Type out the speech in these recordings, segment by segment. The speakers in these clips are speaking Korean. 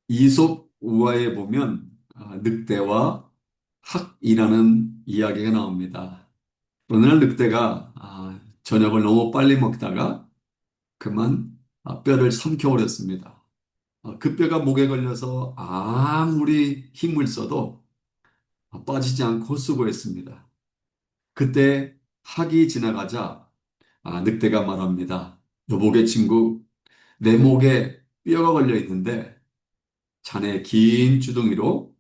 이솝 우화에 보면 늑대와 학이라는 이야기가 나옵니다. 어느 날 늑대가 저녁을 너무 빨리 먹다가 그만 뼈를 삼켜버렸습니다. 그 뼈가 목에 걸려서 아무리 힘을 써도 빠지지 않고 수고했습니다. 그때 학이 지나가자 늑대가 말합니다. 여보게 친구, 내 목에 뼈가 걸려 있는데 자네 긴 주둥이로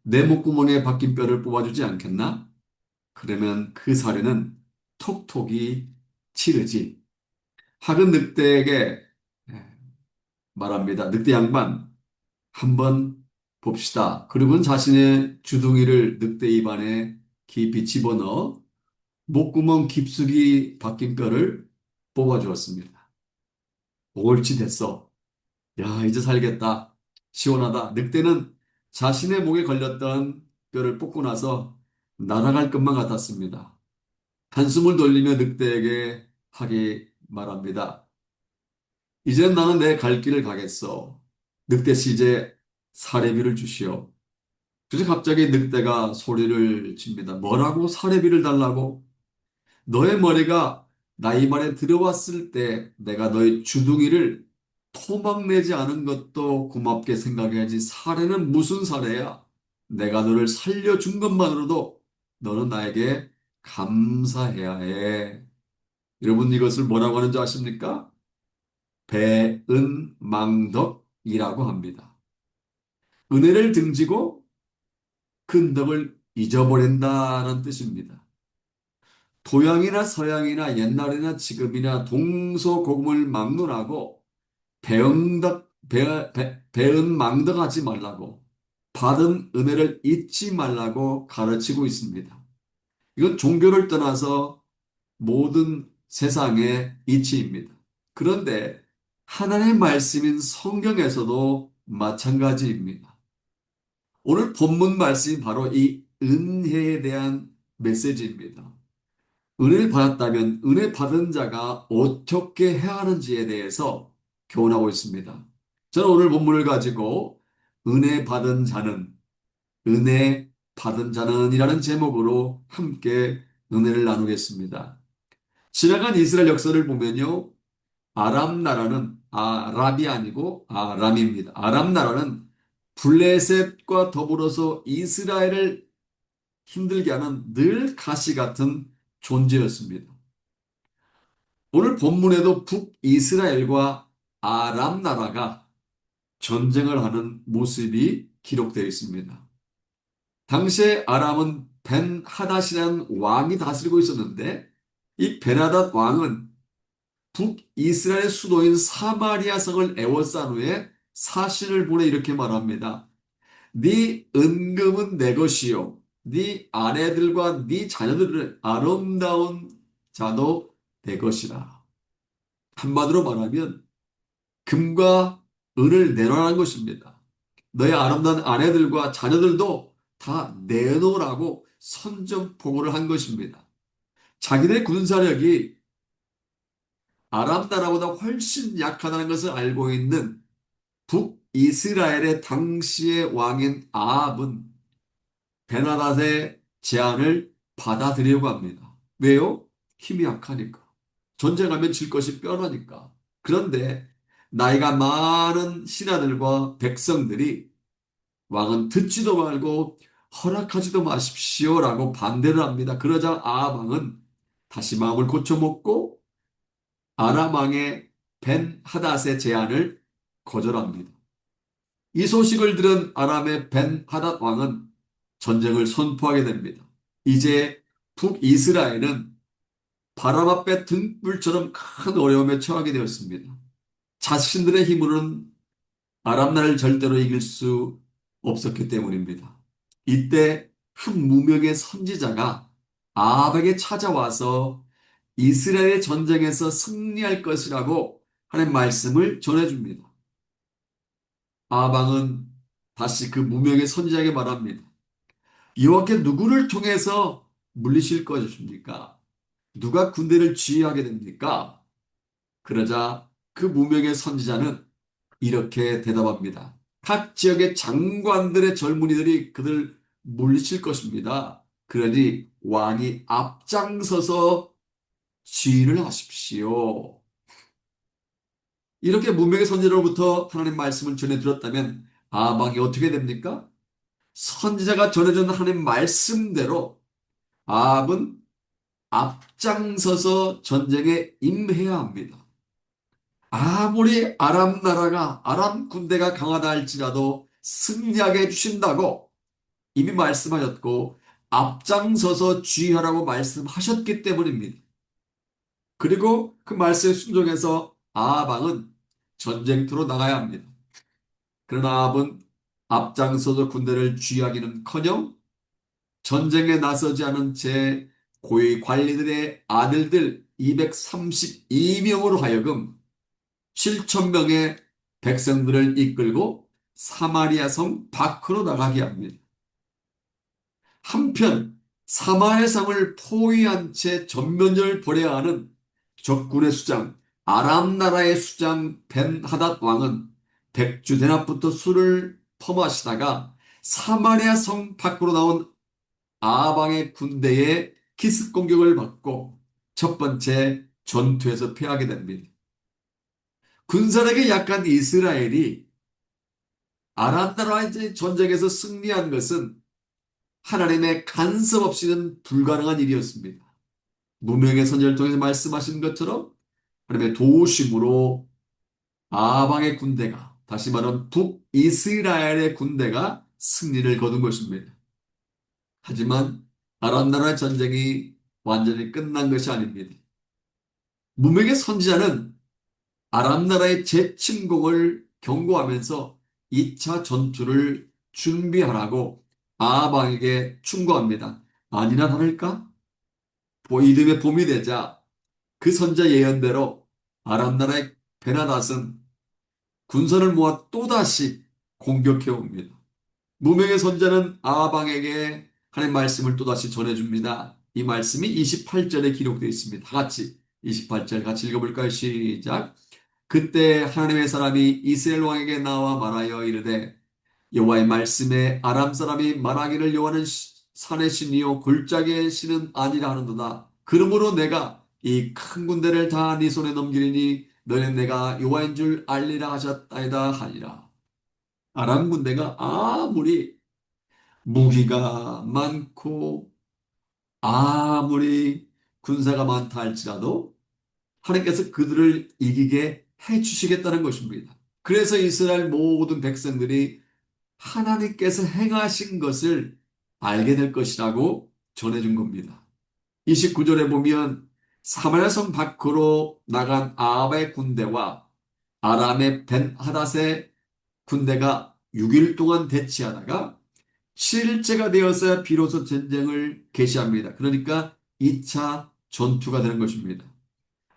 내 목구멍에 박힌 뼈를 뽑아주지 않겠나? 그러면 그 사례는 톡톡이 치르지. 학은 늑대에게 말합니다. 늑대 양반, 한번 봅시다. 그리고는 자신의 주둥이를 늑대 입안에 깊이 집어넣어 목구멍 깊숙이 박힌 뼈를 뽑아주었습니다. 옳지 됐어. 야, 이제 살겠다. 시원하다. 늑대는 자신의 목에 걸렸던 뼈를 뽑고 나서 날아갈 것만 같았습니다. 한숨을 돌리며 늑대에게 하기 말합니다. 이젠 나는 내 갈 길을 가겠어. 늑대씨 이제 사례비를 주시오. 그래서 갑자기 늑대가 소리를 칩니다. 뭐라고 사례비를 달라고? 너의 머리가 나 입안에 들어왔을 때 내가 너의 주둥이를 토막내지 않은 것도 고맙게 생각해야지. 사례는 무슨 사례야? 내가 너를 살려준 것만으로도 너는 나에게 감사해야 해. 여러분 이것을 뭐라고 하는지 아십니까? 배은망덕이라고 합니다. 은혜를 등지고 근덕을 잊어버린다는 뜻입니다. 동양이나 서양이나 옛날이나 지금이나 동서고금을 막론하고 배은망덕하지 말라고 받은 은혜를 잊지 말라고 가르치고 있습니다. 이건 종교를 떠나서 모든 세상의 이치입니다. 그런데 하나님의 말씀인 성경에서도 마찬가지입니다. 오늘 본문 말씀이 바로 이 은혜에 대한 메시지입니다. 은혜를 받았다면 은혜 받은 자가 어떻게 해야 하는지에 대해서 교훈하고 있습니다. 저는 오늘 본문을 가지고 은혜 받은 자는, 은혜 받은 자는 이라는 제목으로 함께 은혜를 나누겠습니다. 지나간 이스라엘 역사를 보면요. 아람 나라는 아랍이 아니고 아람입니다. 아람 나라는 블레셋과 더불어서 이스라엘을 힘들게 하는 늘 가시 같은 존재였습니다. 오늘 본문에도 북이스라엘과 아람 나라가 전쟁을 하는 모습이 기록되어 있습니다. 당시에 아람은 벤 하닷이라는 왕이 다스리고 있었는데 이 베나닷 왕은 북이스라엘 수도인 사마리아 성을 에워싼 후에 사신을 보내 이렇게 말합니다. 네 은금은 내 것이요. 네 아내들과 네 자녀들은 아름다운 자도 내 것이라. 한마디로 말하면 금과 은을 내놓으라는 것입니다. 너의 아름다운 아내들과 자녀들도 다 내놓으라고 선전포고를 한 것입니다. 자기네 군사력이 아람 나라보다 훨씬 약하다는 것을 알고 있는 북이스라엘의 당시의 왕인 아합은 베나닷의 제안을 받아들이려고 합니다. 왜요? 힘이 약하니까. 전쟁하면 질 것이 뻔하니까. 그런데 나이가 많은 신하들과 백성들이 왕은 듣지도 말고 허락하지도 마십시오라고 반대를 합니다. 그러자 아합 왕은 다시 마음을 고쳐먹고 아람 왕의 벤 하닷의 제안을 거절합니다. 이 소식을 들은 아람의 벤 하닷 왕은 전쟁을 선포하게 됩니다. 이제 북이스라엘은 바람 앞에 등불처럼 큰 어려움에 처하게 되었습니다. 자신들의 힘으로는 아람 나라를 절대로 이길 수 없었기 때문입니다. 이때 한 무명의 선지자가 아합에게 찾아와서 이스라엘의 전쟁에서 승리할 것이라고 하는 말씀을 전해줍니다. 아합은 다시 그 무명의 선지자에게 말합니다. 여호와께 누구를 통해서 물리실 것입니까? 누가 군대를 지휘하게 됩니까? 그러자 그 무명의 선지자는 이렇게 대답합니다. 각 지역의 장관들의 젊은이들이 그들 물리칠 것입니다. 그러니 왕이 앞장서서 지휘를 하십시오. 이렇게 문명의 선지자로부터 하나님 말씀을 전해 들었다면 아방이 어떻게 됩니까? 선지자가 전해준 하나님 말씀대로 아합은 앞장서서 전쟁에 임해야 합니다. 아무리 아람 나라가, 아람 군대가 강하다 할지라도 승리하게 해주신다고 이미 말씀하셨고, 앞장서서 주의하라고 말씀하셨기 때문입니다. 그리고 그 말씀에 순종해서 아합은 전쟁터로 나가야 합니다. 그러나 아합은 앞장서서 군대를 주의하기는커녕 전쟁에 나서지 않은 제 고위 관리들의 아들들 232명으로 하여금 7천 명의 백성들을 이끌고 사마리아 성 밖으로 나가게 합니다. 한편 사마리아 성을 포위한 채 전면전을 벌여야 하는 적군의 수장 아람 나라의 수장 벤하닷 왕은 백주 대낮부터 술을 퍼마시다가 사마리아 성 밖으로 나온 아방의 군대의 기습 공격을 받고 첫 번째 전투에서 패하게 됩니다. 군사력이 약한 이스라엘이 아람 나라와의 전쟁에서 승리한 것은 하나님의 간섭 없이는 불가능한 일이었습니다. 무명의 선지자를 통해서 말씀하신 것처럼 하나님의 도우심으로 아방의 군대가, 다시 말하면 북이스라엘의 군대가 승리를 거둔 것입니다. 하지만 아람 나라의 전쟁이 완전히 끝난 것이 아닙니다. 무명의 선지자는 아람 나라의 재침공을 경고하면서 2차 전투를 준비하라고 아방에게 충고합니다. 아니나 다를까? 이듬해 봄이 되자 그 선자 예언대로 아람 나라의 베나닷은 군선을 모아 또다시 공격해 옵니다. 무명의 선자는 아방에게 하나님 말씀을 또다시 전해줍니다. 이 말씀이 28절에 기록되어 있습니다. 다 같이 28절 같이 읽어볼까요? 시작. 그때 하나님의 사람이 이스라엘 왕에게 나와 말하여 이르되 여호와의 말씀에 아람 사람이 말하기를 여호와는 산의 신이요 골짜기의 신은 아니라 하는도다. 그러므로 내가 이 큰 군대를 다 네 손에 넘기리니 너는 내가 여호와인 줄 알리라 하셨다이다 하니라. 아람 군대가 아무리 무기가 많고 아무리 군사가 많다 할지라도 하나님께서 그들을 이기게 해 주시겠다는 것입니다. 그래서 이스라엘 모든 백성들이 하나님께서 행하신 것을 알게 될 것이라고 전해준 겁니다. 29절에 보면 사마리아 성 밖으로 나간 아합의 군대와 아람의 벤하닷의 군대가 6일 동안 대치하다가 7일째가 되어서야 비로소 전쟁을 개시합니다. 그러니까 2차 전투가 되는 것입니다.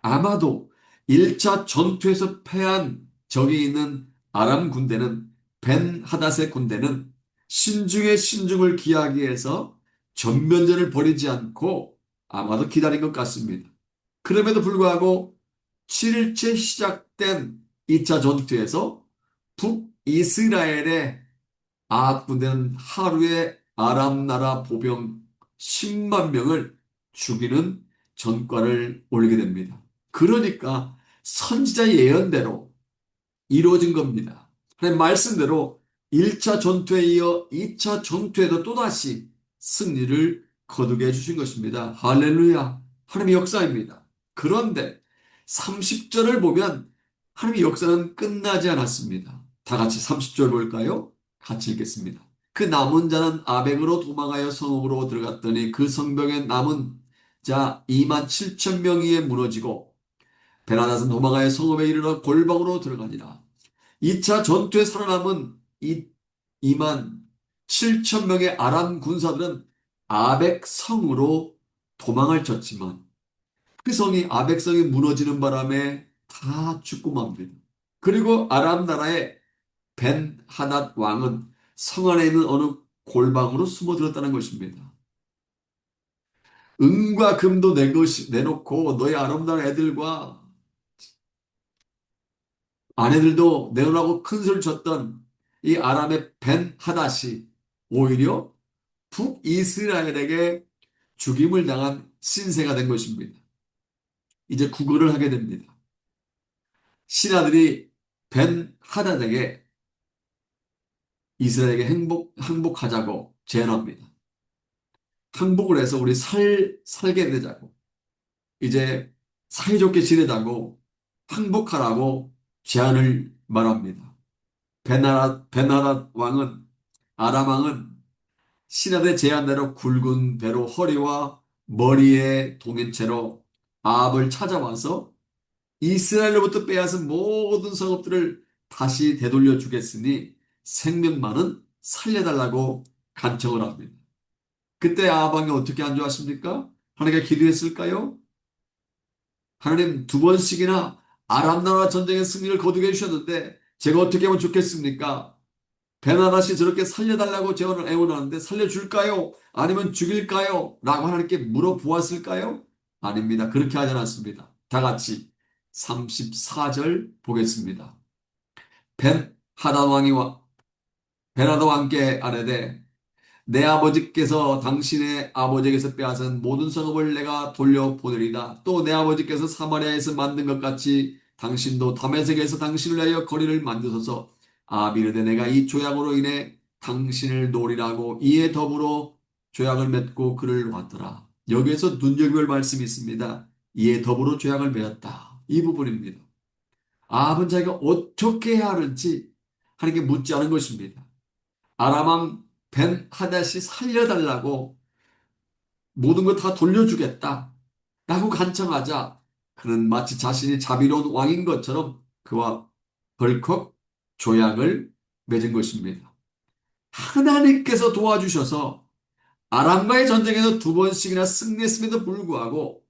아마도 1차 전투에서 패한 적이 있는 아람 군대는 벤하닷의 군대는 신중에 신중을 기하기 위해서 전면전을 벌이지 않고 아마도 기다린 것 같습니다. 그럼에도 불구하고 7일째 시작된 2차 전투에서 북이스라엘의 아합 군대는 하루에 아람 나라 보병 10만 명을 죽이는 전과를 올리게 됩니다. 그러니까 선지자 예언대로 이루어진 겁니다. 하나님 말씀대로 1차 전투에 이어 2차 전투에도 또다시 승리를 거두게 해주신 것입니다. 할렐루야. 하나님의 역사입니다. 그런데 30절을 보면 하나님의 역사는 끝나지 않았습니다. 다 같이 30절 볼까요? 같이 읽겠습니다. 그 남은 자는 아벡으로 도망하여 성읍으로 들어갔더니 그 성벽에 남은 자 2만 7천 명이에 무너지고 베나닷은 도망하여 성읍에 이르러 골방으로 들어가니라. 2차 전투에 살아남은 2만 7천 명의 아람 군사들은 아벡 성으로 도망을 쳤지만 그 성이 아벡 성이 무너지는 바람에 다 죽고 맙니다. 그리고 아람 나라의 벤하닷 왕은 성 안에 있는 어느 골방으로 숨어들었다는 것입니다. 은과 금도 내놓고 너희 아름다운 애들과 아내들도 내놓으라고 큰 소리를 쳤던 이 아람의 벤 하닷이 오히려 북이스라엘에게 죽임을 당한 신세가 된 것입니다. 이제 구걸을 하게 됩니다. 신하들이 벤 하닷에게 이스라엘에게 항복하자고 제안합니다. 항복을 해서 우리 살게 되자고. 이제 사이좋게 지내자고 항복하라고 제안을 말합니다. 베나랏 왕은, 아람 왕은 신하들의 제안대로 굵은 배로 허리와 머리에 동인채로 아합을 찾아와서 이스라엘로부터 빼앗은 모든 성읍들을 다시 되돌려 주겠으니 생명만은 살려달라고 간청을 합니다. 그때 아합 왕이 어떻게 안주하십니까? 하나님께 기도했을까요? 하나님, 두 번씩이나 아람 나라 전쟁의 승리를 거두게 해주셨는데 제가 어떻게 하면 좋겠습니까? 베나다시 저렇게 살려달라고 제안을 애원하는데 살려줄까요? 아니면 죽일까요? 라고 하나님께 물어보았을까요? 아닙니다. 그렇게 하지 않았습니다. 다 같이 34절 보겠습니다. 벤 하단 왕이 베나다 왕께 아뢰되 내 아버지께서 당신의 아버지에게서 빼앗은 모든 성읍을 내가 돌려보내리다. 또 내 아버지께서 사마리아에서 만든 것 같이 당신도 다메섹에서 당신을 위하여 거리를 만드소서. 아비르되 내가 이 조약으로 인해 당신을 노리라고 이에 더불어 조약을 맺고 그를 왔더라. 여기에서 눈여겨볼 말씀이 있습니다. 이에 더불어 조약을 맺었다. 이 부분입니다. 아합은 자기가 어떻게 해야 하는지 하나님께 묻지 않은 것입니다. 아람왕 벤 하닷이 살려달라고 모든 것 다 돌려주겠다 라고 간청하자 그는 마치 자신이 자비로운 왕인 것처럼 그와 벌컥 조약을 맺은 것입니다. 하나님께서 도와주셔서 아람과의 전쟁에서 두 번씩이나 승리했음에도 불구하고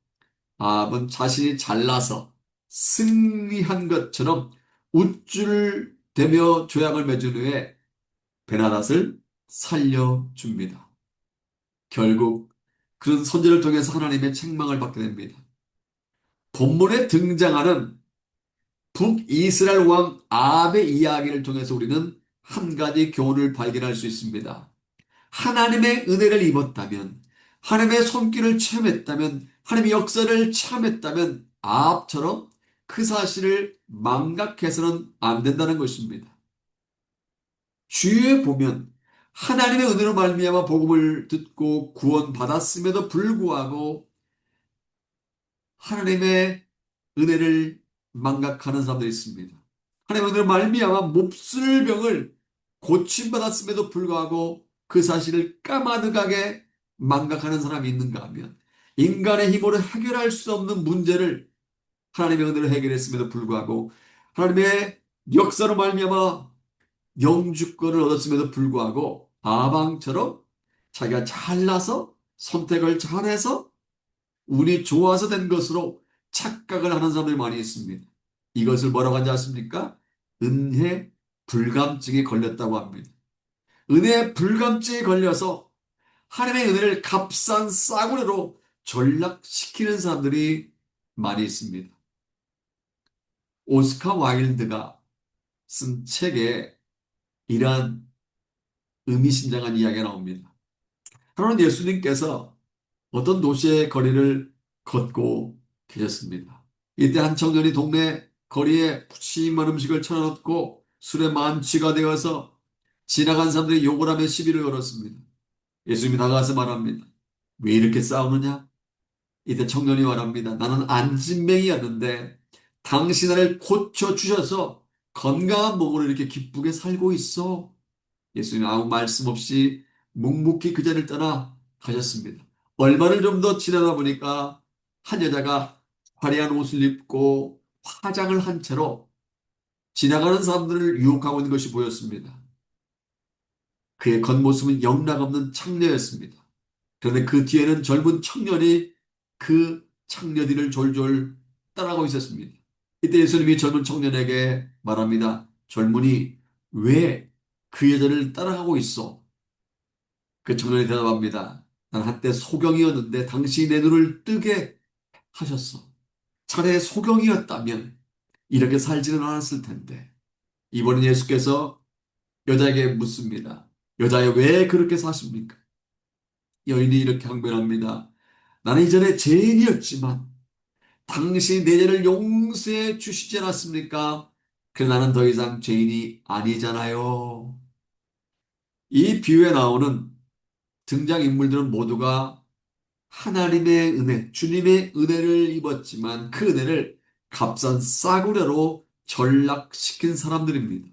아합은 자신이 잘나서 승리한 것처럼 우쭐 대며 조약을 맺은 후에 베나닷을 살려줍니다. 결국 그런 선지를 통해서 하나님의 책망을 받게 됩니다. 본문에 등장하는 북이스라엘 왕 아합의 이야기를 통해서 우리는 한 가지 교훈을 발견할 수 있습니다. 하나님의 은혜를 입었다면, 하나님의 손길을 체험했다면, 하나님의 역사를 체험했다면 아합처럼 그 사실을 망각해서는 안 된다는 것입니다. 주위에 보면 하나님의 은혜로 말미암아 복음을 듣고 구원받았음에도 불구하고 하나님의 은혜를 망각하는 사람들이 있습니다. 하나님의 은혜로 말미암아 몹쓸 병을 고침받았음에도 불구하고 그 사실을 까마득하게 망각하는 사람이 있는가 하면 인간의 힘으로 해결할 수 없는 문제를 하나님의 은혜로 해결했음에도 불구하고 하나님의 역사로 말미암아 영주권을 얻었음에도 불구하고 아방처럼 자기가 잘나서 선택을 잘해서 운이 좋아서 된 것으로 착각을 하는 사람들이 많이 있습니다. 이것을 뭐라고 하지 않습니까? 은혜 불감증에 걸렸다고 합니다. 은혜 불감증에 걸려서 하나님의 은혜를 값싼 싸구려로 전락시키는 사람들이 많이 있습니다. 오스카 와일드가 쓴 책에 이러한 의미심장한 이야기가 나옵니다. 하나님 예수님께서 어떤 도시의 거리를 걷고 계셨습니다. 이때 한 청년이 동네 거리에 푸짐한 음식을 쳐놓고 술에 만취가 되어서 지나간 사람들이 욕을 하며 시비를 걸었습니다. 예수님이 다가와서 말합니다. 왜 이렇게 싸우느냐? 이때 청년이 말합니다. 나는 안진뱅이였는데 당신 나를 고쳐주셔서 건강한 몸으로 이렇게 기쁘게 살고 있어. 예수님은 아무 말씀 없이 묵묵히 그 자리를 떠나 가셨습니다. 얼마를 좀 더 지나다 보니까 한 여자가 화려한 옷을 입고 화장을 한 채로 지나가는 사람들을 유혹하고 있는 것이 보였습니다. 그의 겉모습은 영락없는 창녀였습니다. 그런데 그 뒤에는 젊은 청년이 그 창녀 뒤를 졸졸 따라가고 있었습니다. 이때 예수님이 젊은 청년에게 말합니다. 젊은이, 왜 그 여자를 따라가고 있어? 그 청년이 대답합니다. 난 한때 소경이었는데 당신이 내 눈을 뜨게 하셨어. 차라리 소경이었다면 이렇게 살지는 않았을 텐데. 이번엔 예수께서 여자에게 묻습니다. 여자여, 왜 그렇게 사십니까? 여인이 이렇게 항변합니다. 나는 이전에 죄인이었지만 당신이 내 죄를 용서해 주시지 않았습니까? 그래 나는 더 이상 죄인이 아니잖아요. 이 비유에 나오는 등장인물들은 모두가 하나님의 은혜, 주님의 은혜를 입었지만 그 은혜를 값싼 싸구려로 전락시킨 사람들입니다.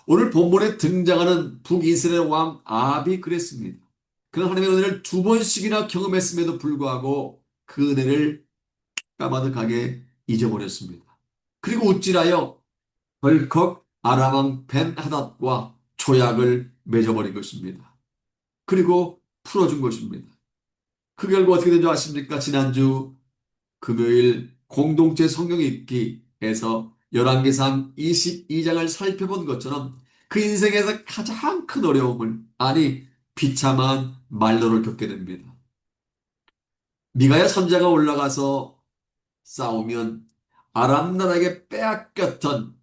오늘 본문에 등장하는 북이스라엘 왕 아합이 그랬습니다. 그는 하나님의 은혜를 두 번씩이나 경험했음에도 불구하고 그 은혜를 까마득하게 잊어버렸습니다. 그리고 어찌하여 덜컥 아람 왕 벤하닷과 조약을 맺어버린 것입니다. 그리고 풀어준 것입니다. 그 결과 어떻게 된 줄 아십니까? 지난주 금요일 공동체 성경 읽기에서 열왕기상 22장을 살펴본 것처럼 그 인생에서 가장 큰 어려움을, 아니 비참한 말로를 겪게 됩니다. 미가야 선자가 올라가서 싸우면 아람 나라에게 빼앗겼던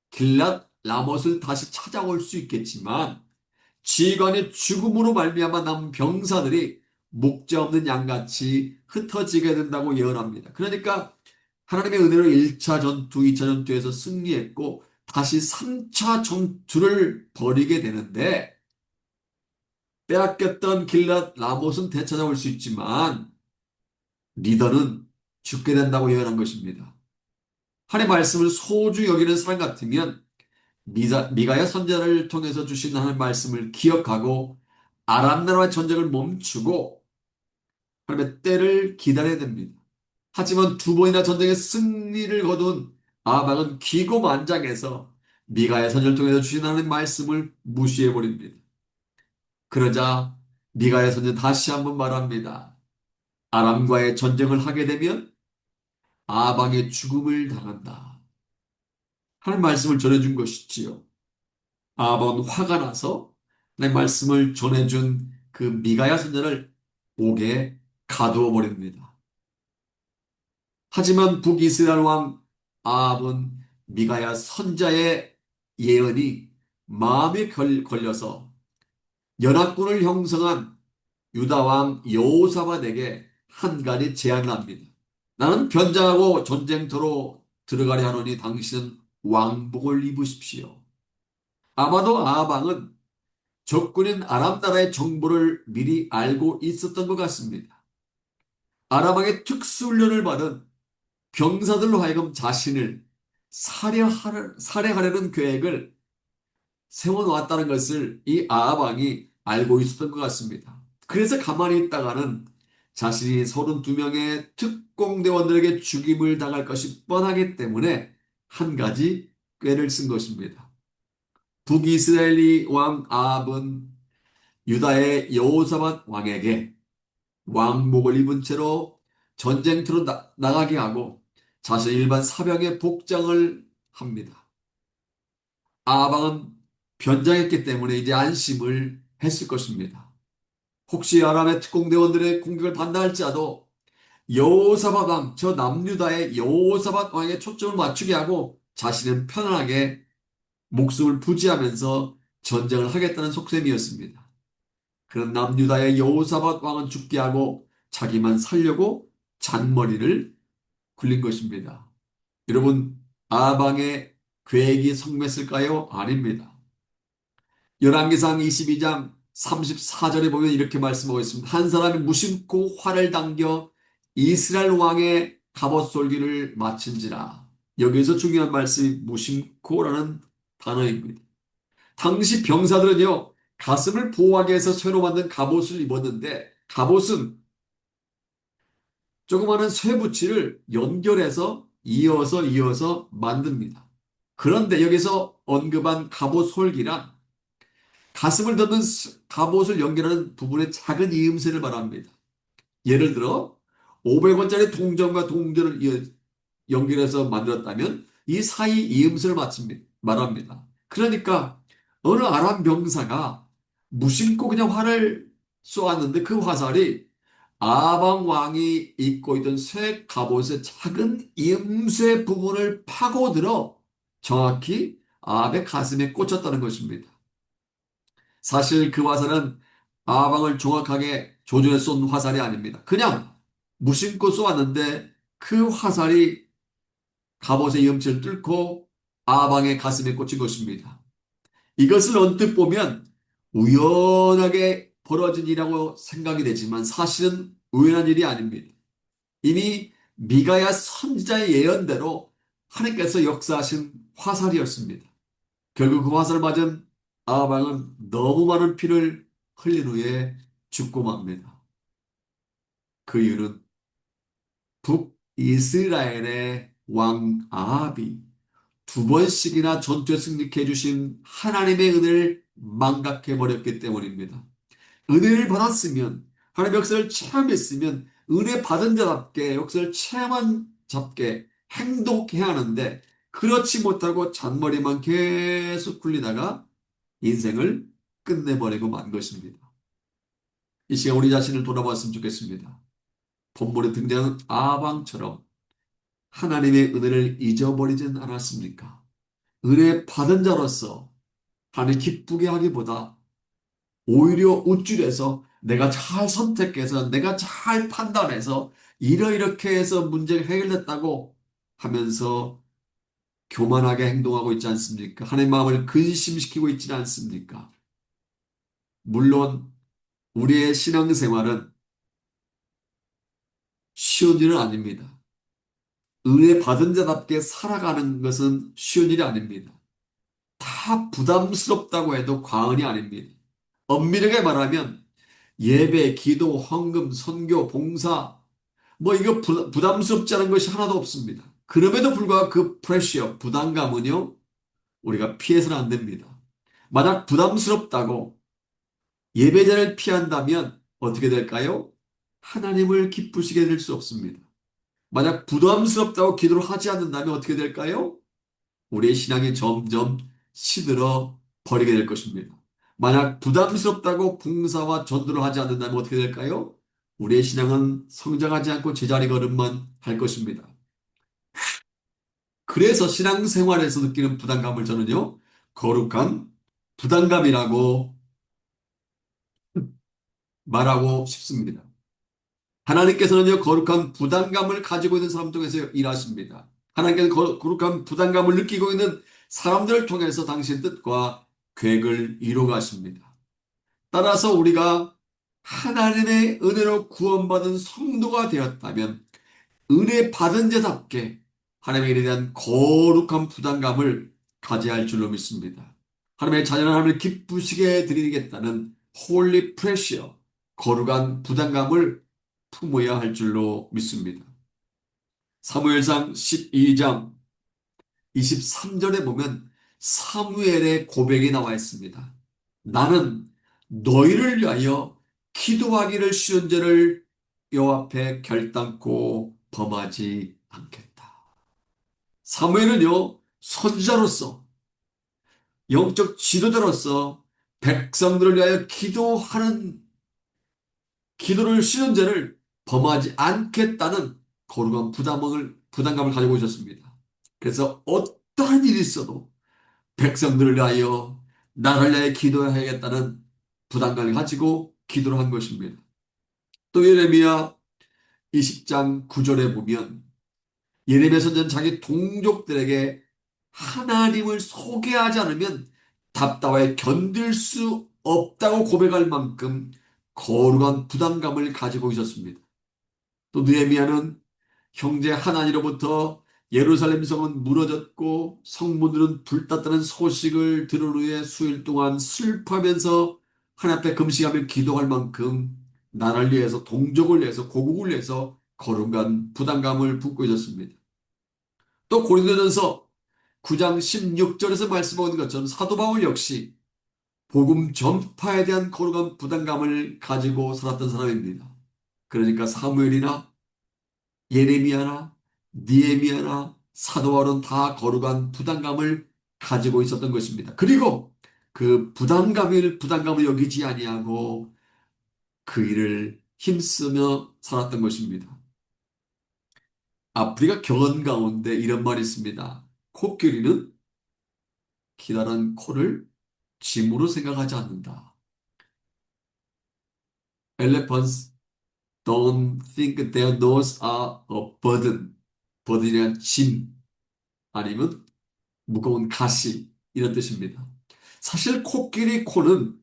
길랏 라못을 다시 찾아올 수 있겠지만 지휘관의 죽음으로 말미암아 남은 병사들이 목자 없는 양같이 흩어지게 된다고 예언합니다. 그러니까 하나님의 은혜로 1차 전투, 2차 전투에서 승리했고 다시 3차 전투를 벌이게 되는데 빼앗겼던 길랏 라못은 되찾아올 수 있지만 리더는 죽게 된다고 예언한 것입니다. 하나님의 말씀을 소중히 여기는 사람 같으면 미가야 선자를 통해서 주신 하나님의 말씀을 기억하고 아람 나라와의 전쟁을 멈추고 하나님의 때를 기다려야 됩니다. 하지만 두 번이나 전쟁에 승리를 거둔 아합은 기고만장해서 미가야 선자를 통해서 주신 하나님의 말씀을 무시해 버립니다. 그러자 미가야 선자 다시 한번 말합니다. 아람과의 전쟁을 하게 되면 아방의 죽음을 당한다. 하나님 말씀을 전해준 것이지요. 아합은 화가 나서 내 말씀을 전해준 그 미가야 선자를 옥에 가두어 버립니다. 하지만 북이스라엘 왕 아합은 미가야 선자의 예언이 마음에 걸려서 연합군을 형성한 유다 왕 여호사밧에게 한 가지 제안을 합니다. 나는 변장하고 전쟁터로 들어가려 하노니 당신은 왕복을 입으십시오. 아마도 아합 왕은 적군인 아람 나라의 정보를 미리 알고 있었던 것 같습니다. 아람 왕의 특수훈련을 받은 병사들로 하여금 자신을 살해하려는 계획을 세워놓았다는 것을 이 아합 왕이 알고 있었던 것 같습니다. 그래서 가만히 있다가는 자신이 32명의 특공대원들에게 죽임을 당할 것이 뻔하기 때문에 한 가지 꾀를 쓴 것입니다. 북이스라엘리 왕 아합은 유다의 여호사밧 왕에게 왕복을 입은 채로 전쟁터로 나가게 하고 자신 일반 사병의 복장을 합니다. 아합은 변장했기 때문에 이제 안심을 했을 것입니다. 혹시 아람의 특공대원들의 공격을 받나 할지라도 여호사밧 왕, 저 남유다의 여호사밧 왕에 초점을 맞추게 하고 자신은 편안하게 목숨을 부지하면서 전쟁을 하겠다는 속셈이었습니다. 그런 남유다의 여호사밧 왕은 죽게 하고 자기만 살려고 잔머리를 굴린 것입니다. 여러분, 아방의 계획이 성공했을까요? 아닙니다. 열왕기상 22장 34절에 보면 이렇게 말씀하고 있습니다. 한 사람이 무심코 활을 당겨 이스라엘 왕의 갑옷 솔기를 마친지라. 여기서 중요한 말씀이 무심코라는 단어입니다. 당시 병사들은요, 가슴을 보호하기 위해서 쇠로 만든 갑옷을 입었는데, 갑옷은 조그마한 쇠붙이를 연결해서 이어서 만듭니다. 그런데 여기서 언급한 갑옷 솔기란 가슴을 덮는 갑옷을 연결하는 부분의 작은 이음새를 말합니다. 예를 들어 500원짜리 동전과 동전을 연결해서 만들었다면 이 사이 이음새를 말합니다. 그러니까 어느 아람 병사가 무심코 그냥 활을 쏘았는데 그 화살이 아방 왕이 입고 있던 쇠 갑옷의 작은 이음새 부분을 파고들어 정확히 아합의 가슴에 꽂혔다는 것입니다. 사실 그 화살은 아방을 정확하게 조준해 쏜 화살이 아닙니다. 그냥 무심코 쏘았는데 그 화살이 갑옷의 염치를 뚫고 아방의 가슴에 꽂힌 것입니다. 이것을 언뜻 보면 우연하게 벌어진 일이라고 생각이 되지만 사실은 우연한 일이 아닙니다. 이미 미가야 선지자의 예언대로 하나님께서 역사하신 화살이었습니다. 결국 그 화살을 맞은 아방은 너무 많은 피를 흘린 후에 죽고 맙니다. 그 이유는 북이스라엘의 왕 아합이 두 번씩이나 전투에 승리케 해주신 하나님의 은혜를 망각해 버렸기 때문입니다. 은혜를 받았으면 하나님의 역사를 체험했으면 은혜 받은 자답게 역사를 체험한 잡게 행동해야 하는데 그렇지 못하고 잔머리만 계속 굴리다가 인생을 끝내버리고 만 것입니다. 이 시간 우리 자신을 돌아봤으면 좋겠습니다. 본문에 등장한 아방처럼 하나님의 은혜를 잊어버리진 않았습니까? 은혜 받은 자로서 하나님 기쁘게 하기보다 오히려 우쭐해서 내가 잘 선택해서 내가 잘 판단해서 이렇게 해서 문제가 해결됐다고 하면서 교만하게 행동하고 있지 않습니까? 하나님 마음을 근심시키고 있지는 않습니까? 물론 우리의 신앙생활은 쉬운 일은 아닙니다. 은혜 받은 자답게 살아가는 것은 쉬운 일이 아닙니다. 다 부담스럽다고 해도 과언이 아닙니다. 엄밀하게 말하면 예배, 기도, 헌금, 선교, 봉사 뭐 이거 부담스럽지 않은 것이 하나도 없습니다. 그럼에도 불구하고 그 프레셔, 부담감은요 우리가 피해서는 안 됩니다. 만약 부담스럽다고 예배자를 피한다면 어떻게 될까요? 하나님을 기쁘시게 될 수 없습니다. 만약 부담스럽다고 기도를 하지 않는다면 어떻게 될까요? 우리의 신앙이 점점 시들어 버리게 될 것입니다. 만약 부담스럽다고 봉사와 전도를 하지 않는다면 어떻게 될까요? 우리의 신앙은 성장하지 않고 제자리 걸음만 할 것입니다. 그래서 신앙생활에서 느끼는 부담감을 저는요, 거룩한 부담감이라고 말하고 싶습니다. 하나님께서는요, 거룩한 부담감을 가지고 있는 사람 통해서 일하십니다. 하나님께서 거룩한 부담감을 느끼고 있는 사람들을 통해서 당신의 뜻과 계획을 이루어가십니다. 따라서 우리가 하나님의 은혜로 구원받은 성도가 되었다면 은혜 받은 자답게 하나님의 일에 대한 거룩한 부담감을 가져야 할 줄로 믿습니다. 하나님의 자녀는 하나님을 기쁘시게 드리겠다는 홀리 프레셔, 거룩한 부담감을 품어야 할 줄로 믿습니다. 사무엘상 12장 23절에 보면 사무엘의 고백이 나와 있습니다. 나는 너희를 위하여 기도하기를 쉬운 죄를 여호와 앞에 결단코 범하지 않겠다. 사무엘은요, 선지자로서 영적 지도자로서 백성들을 위하여 기도하는 기도를 쉬운 죄를 범하지 않겠다는 거룩한 부담감을 가지고 있었습니다. 그래서 어떠한 일이 있어도 백성들을 위하여 나를 위하여 기도해야겠다는 부담감을 가지고 기도를 한 것입니다. 또 예레미야 20장 9절에 보면 예레미야 선지자는 자기 동족들에게 하나님을 소개하지 않으면 답답하게 견딜 수 없다고 고백할 만큼 거룩한 부담감을 가지고 있었습니다. 또 느헤미야는 형제 하나니로부터 예루살렘 성은 무너졌고 성문들은 불탔다는 소식을 들은 후에 수일 동안 슬퍼하면서 하나님 앞에 금식하며 기도할 만큼 나라를 위해서 동족을 위해서 고국을 위해서 거룩한 부담감을 품고 있었습니다. 또 고린도전서 9장 16절에서 말씀하고 있는 것처럼 사도 바울 역시 복음 전파에 대한 거룩한 부담감을 가지고 살았던 사람입니다. 그러니까 사무엘이나 예레미야나 니에미야나 사도 바울은 다 거룩한 부담감을 가지고 있었던 것입니다. 그리고 그 부담감을 여기지 아니하고 그 일을 힘쓰며 살았던 것입니다. 아프리카 경언 가운데 이런 말이 있습니다. 코끼리는 기다란 코를 짐으로 생각하지 않는다. Elephants don't think their nose are a burden. burden이란 짐 아니면 무거운 가시 이런 뜻입니다. 사실 코끼리 코는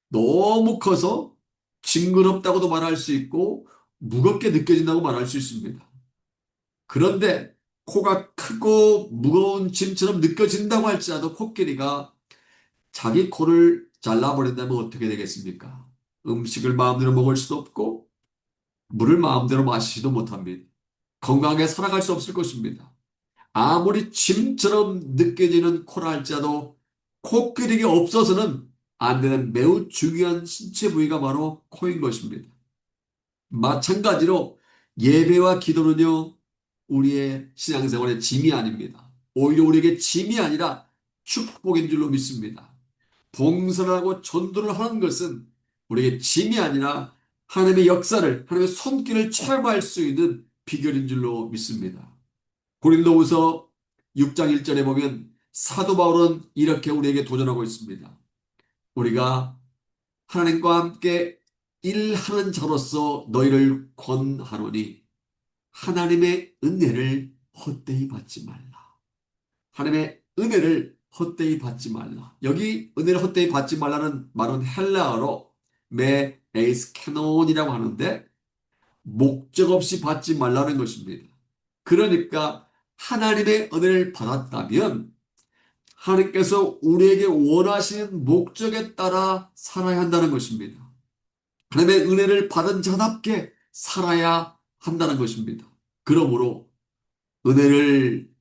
너무 커서 징그럽다고도 말할 수 있고 무겁게 느껴진다고 말할 수 있습니다. 그런데 코가 크고 무거운 짐처럼 느껴진다고 할지라도 코끼리가 자기 코를 잘라버린다면 어떻게 되겠습니까? 음식을 마음대로 먹을 수도 없고 물을 마음대로 마시지도 못합니다. 건강하게 살아갈 수 없을 것입니다. 아무리 짐처럼 느껴지는 코라 할지라도 코끼리가 없어서는 안 되는 매우 중요한 신체 부위가 바로 코인 것입니다. 마찬가지로 예배와 기도는요, 우리의 신앙생활의 짐이 아닙니다. 오히려 우리에게 짐이 아니라 축복인 줄로 믿습니다. 봉사하고 전도를 하는 것은 우리에게 짐이 아니라 하나님의 역사를, 하나님의 손길을 체험할 수 있는 비결인 줄로 믿습니다. 고린도후서 6장 1절에 보면 사도 바울은 이렇게 우리에게 도전하고 있습니다. 우리가 하나님과 함께 일하는 자로서 너희를 권하노니 하나님의 은혜를 헛되이 받지 말라. 하나님의 은혜를 헛되이 받지 말라. 여기 은혜를 헛되이 받지 말라는 말은 헬라어로 메 에이스 캐논이라고 하는데 목적 없이 받지 말라는 것입니다. 그러니까 하나님의 은혜를 받았다면 하나님께서 우리에게 원하시는 목적에 따라 살아야 한다는 것입니다. 하나님의 은혜를 받은 자답게 살아야 한다는 것입니다. 그러므로 은혜를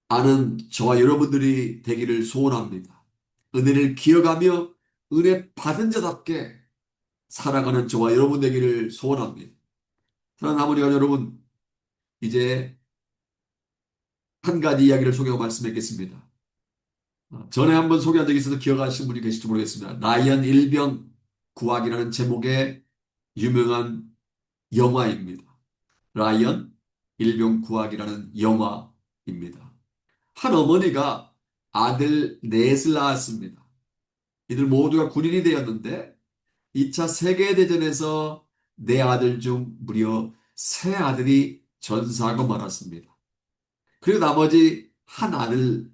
아는 저와 여러분들이 되기를 소원합니다. 은혜를 기억하며 은혜 받은 자답게 살아가는 저와 여러분 되기를 소원합니다. 사랑하는 아버지가 여러분, 이제 한 가지 이야기를 소개하고 말씀드리겠습니다. 전에 한번 소개한 적이 있어서 기억하시는 분이 계실지 모르겠습니다. 라이언 일병 구하기라는 제목의 유명한 영화입니다. 라이언 일병 구하기라는 영화입니다. 한 어머니가 아들 넷을 낳았습니다. 이들 모두가 군인이 되었는데 2차 세계대전에서 네 아들 중 무려 세 아들이 전사하고 말았습니다. 그리고 나머지 한 아들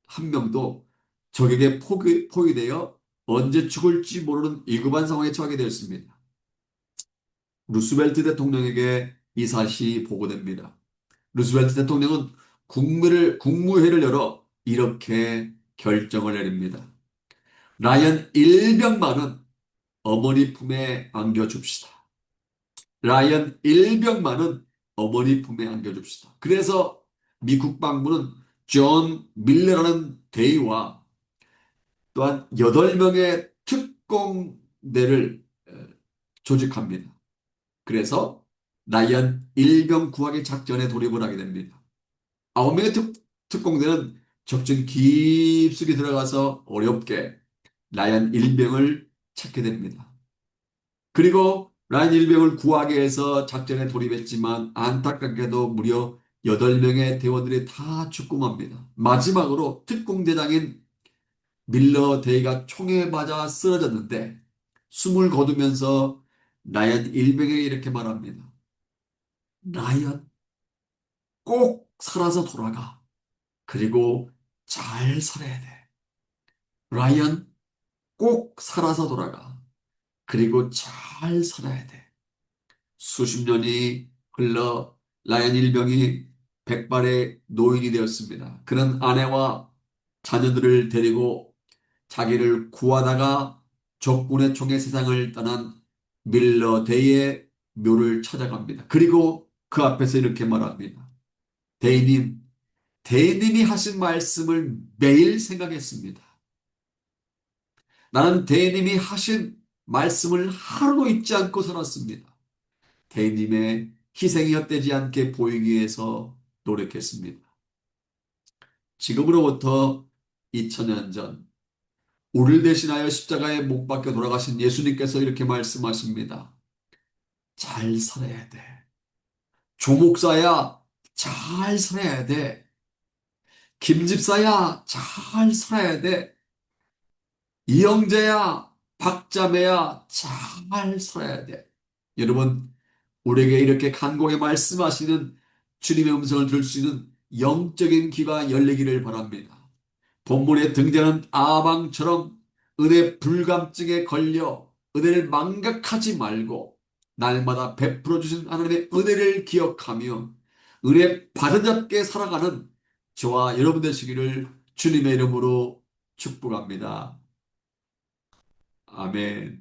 한 명도 적에게 포위되어 언제 죽을지 모르는 위급한 상황에 처하게 되었습니다. 루스벨트 대통령에게 이 사실이 보고됩니다. 루스벨트 대통령은 국무회의를 열어 이렇게 결정을 내립니다. 라이언 일병만은 어머니 품에 안겨줍시다. 라이언 일병만은 어머니 품에 안겨줍시다. 그래서 미 국방부는 존 밀러라는 대위와 또한 8명의 특공대를 조직합니다. 그래서 라이언 일병 구하기 작전에 돌입을 하게 됩니다. 9명의 특공대는 적진 깊숙이 들어가서 어렵게 라이언 일병을 찾게 됩니다. 그리고 라이언 일병을 구하기 위해서 작전에 돌입했지만 안타깝게도 무려 8명의 대원들이 다 죽고 맙니다. 마지막으로 특공대장인 밀러 데이가 총에 맞아 쓰러졌는데 숨을 거두면서 라이언 일병에게 이렇게 말합니다. 라이언 꼭 살아서 돌아가. 그리고 잘 살아야 돼. 라이언 꼭 살아서 돌아가. 그리고 잘 살아야 돼. 수십 년이 흘러 라이언 일병이 백발의 노인이 되었습니다. 그는 아내와 자녀들을 데리고 자기를 구하다가 적군의 총에 세상을 떠난 밀러 데이의 묘를 찾아갑니다. 그리고 그 앞에서 이렇게 말합니다. 데이님, 데이님이 하신 말씀을 매일 생각했습니다. 나는 데이님이 하신 말씀을 하루도 잊지 않고 살았습니다. 대님의 희생이 헛되지 않게 보이기 위해서 노력했습니다. 지금으로부터 2000년 전 우리를 대신하여 십자가에 못 박혀 돌아가신 예수님께서 이렇게 말씀하십니다. 잘 살아야 돼. 조목사야, 잘 살아야 돼. 김집사야, 잘 살아야 돼. 이영재야, 박자매야 잘 살아야 돼. 여러분, 우리에게 이렇게 간곡히 말씀하시는 주님의 음성을 들을 수 있는 영적인 귀가 열리기를 바랍니다. 본문에 등장하는 아방처럼 은혜 불감증에 걸려 은혜를 망각하지 말고 날마다 베풀어 주신 하나님의 은혜를 기억하며 은혜 바로잡게 살아가는 저와 여러분 되시기를 주님의 이름으로 축복합니다. 아멘.